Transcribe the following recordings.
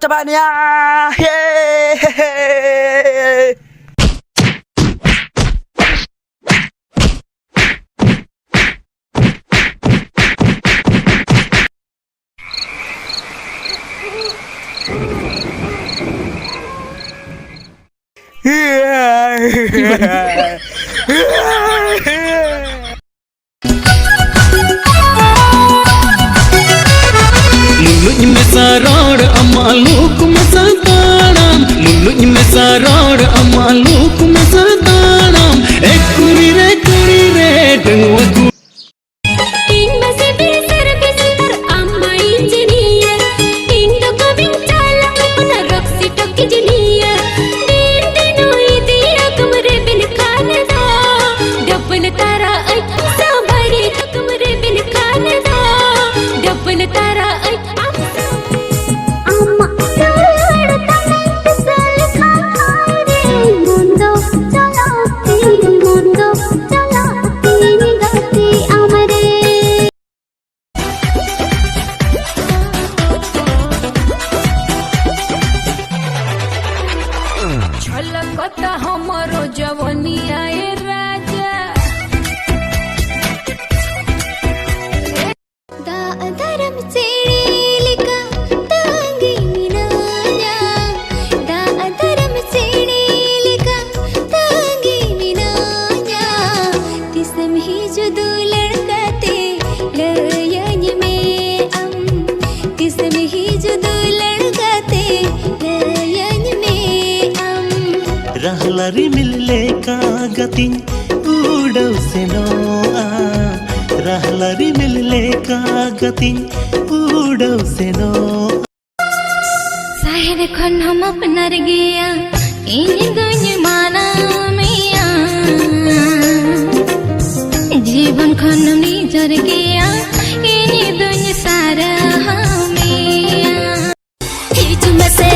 percobanya. Hehehe. Mulutnya mesaror amaluku mesatanam. Mulutnya mesaror amaluku mesatanam. Kurire dengaku. झलकता हमरो जवनिया ए राजा दा धर्म सेड़ेलिका तांगी मिनाया दा धर्म सेड़ेलिका तांगी मिनाया तिसम ही जुदू लड़काते लयन में तिसम ही जुदू लड़काते लयन में Rahlari mille ka gatin udau senoa Rahlari mille ka gatin udau senoa Sahir kon hum apnar gaya ini dunya mana miya Jeevan kon nijar gaya ini dunya sara miya Hijum se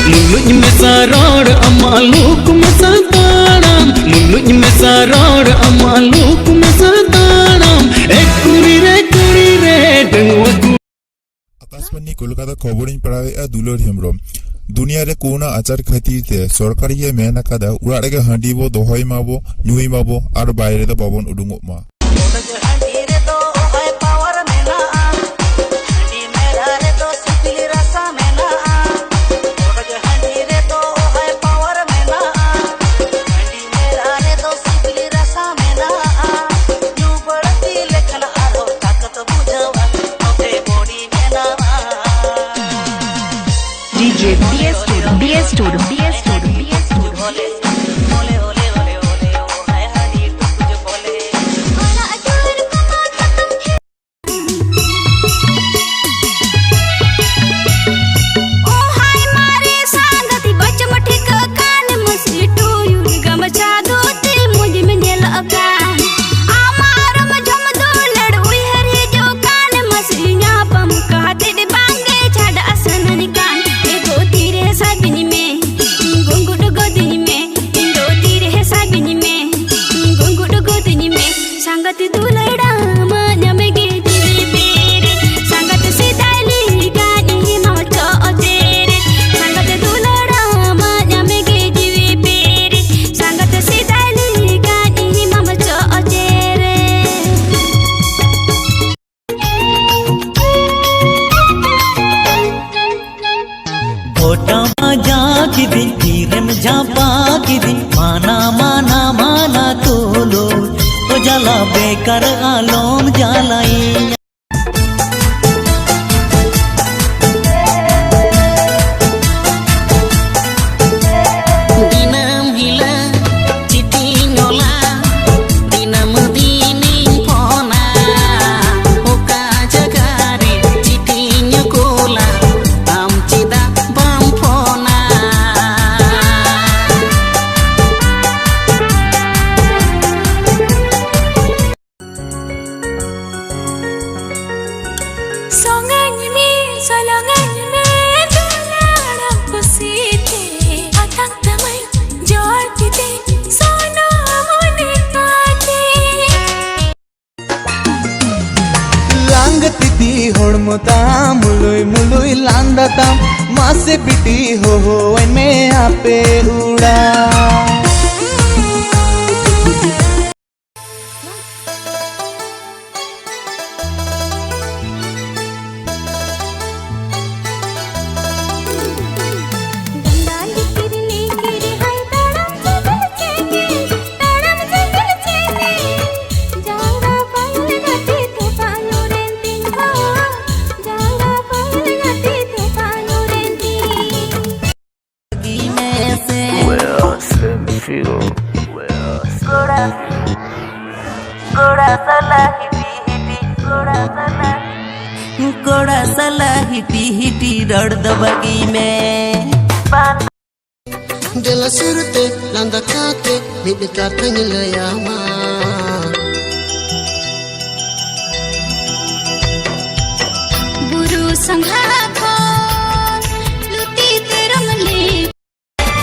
Mulutnya mesaror amaluku mesatanam. Mulutnya mesaror amaluku mesatanam. Kurire dengaku. Akashvani Kolkata खबरिन पड़ावे दुलर हेम्ब्रम दुनिया रे कोना आचार खातिर ते सरकारी ये मेना कादा उड़ा रे हांडीबो दोहय माबो नुई माबो आर बायरे दा बाबन उडुंगो मा BS Studio. किदिन तीरम झापा किदिन माना माना माना तोलो ओ जाला बेकार आलोम जालाई मुलुई मुलुई लांदाता मासे पिटी हो में आपे उड़ा कोड़ा सला हिटी हिटी रड़ दबगी में Dela surte landa kate mibika tangila yama बुरु संघा को लुटी तेरम ले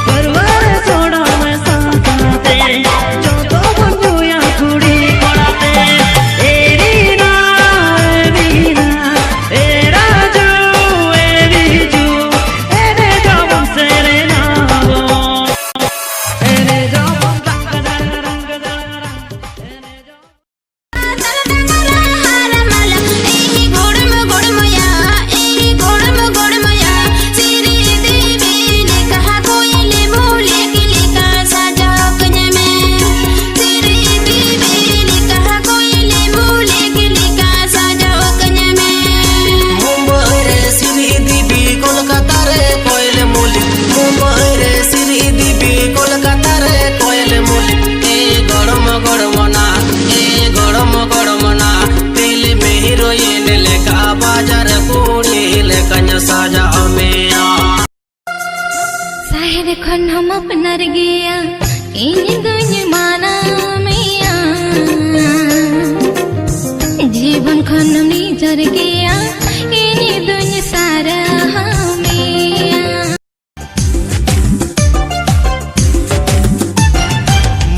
परवार छोड़ा मैं सांते जो तो बंजुया कुड़ी कोड़ाते एरीना एरीना एरा जो एरी जो एरे जाबम सेरेना वो एरे जाबम रंग साहिर खन हम अपनर गया इन दुनिया माना मिया जीवन खन निजर गया इन दुनिया सारा मिया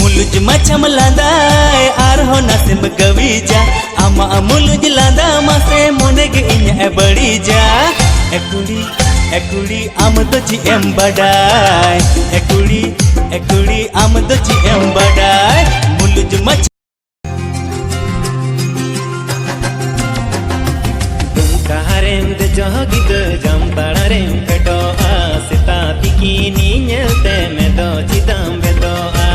मुलुज मचम लादाय आर हो नसिम गवीजा आमा मुलुज लादा मासे मोनेगे इन्या बड़ी जा एकुड़ी आम तो ची एम बडाय एकुड़ी आम तो ची एम बडाय मुलुज मच कहारेम दे जोगी दे जम ताड़ारेम कटो आ सिता तिकीनी न्यते में दो चिदाम बेदो आ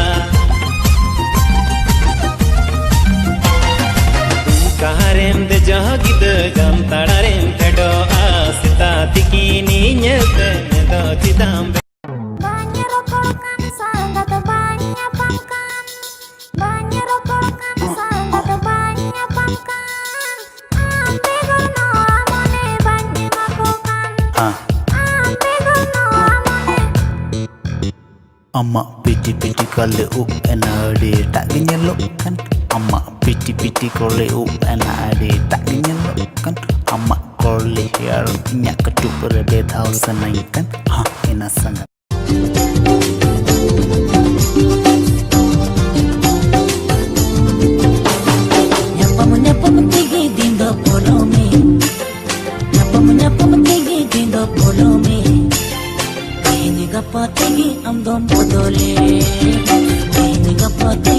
कहारेम दे जोगी दे जम ताड़ारेम कटो आ सिता तिकीनी न्यते में दो चिदाम banyak rokokan sangat banyak pakan banyak rokokan sangat banyak pakan ampe gono amone banyak makokan ampe gono amone Amma piti piti kale u enade tak nyelokkan Amma piti piti kole u enade tak nyelokkan Amma kole yar nyak ketup rede thau sanaikan ha ina sangat Nyapa mentigi dindo polome Nyapa mentigi dindo polome Ini gapa tegi am dom bodole Ini gapa tegi